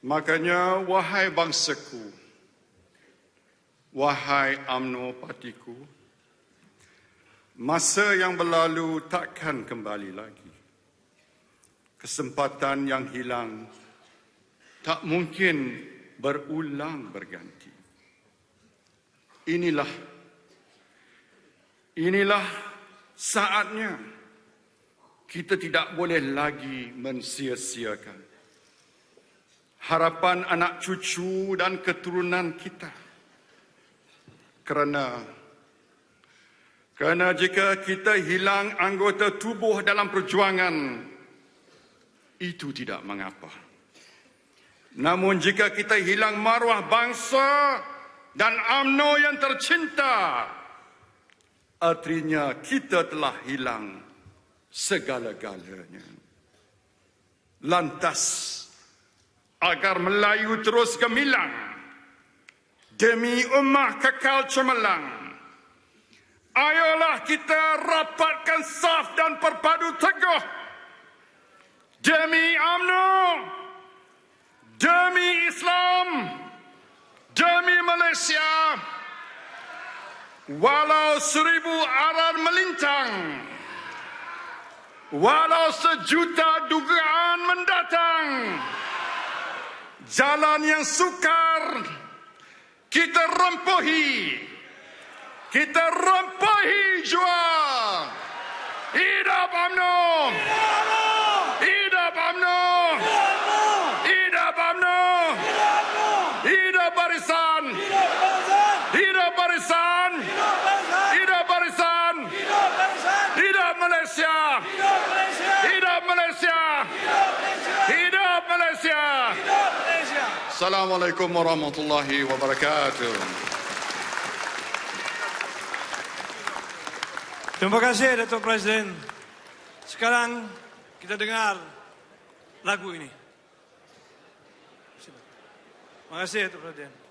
makanya wahai bangsaku, wahai UMNO partiku, masa yang berlalu takkan kembali lagi. Kesempatan yang hilang tak mungkin berulang berganti. Inilah saatnya. Kita tidak boleh lagi mensia-siakan harapan anak cucu dan keturunan kita. Kerana jika kita hilang anggota tubuh dalam perjuangan, itu tidak mengapa. Namun jika kita hilang maruah bangsa dan UMNO yang tercinta, artinya kita telah hilang segala-galanya. Lantas, agar Melayu terus gemilang, demi ummah kekal cemerlang, ayolah kita rapatkan saf dan berpadu teguh demi UMNO, demi Islam, demi Malaysia. Walau 1000 aral melintang, walau 1,000,000 dugaan mendatang, jalan yang sukar kita rempuhi jua. Hidup UMNO! Hidup UMNO! Hidup UMNO! Hidup barisan! Hidup barisan! Hidup barisan! Hidup Malaysia! Assalamualaikum warahmatullahi wabarakatuh. Terima kasih Datuk Presiden. Sekarang kita dengar lagu ini. Terima kasih Datuk Presiden.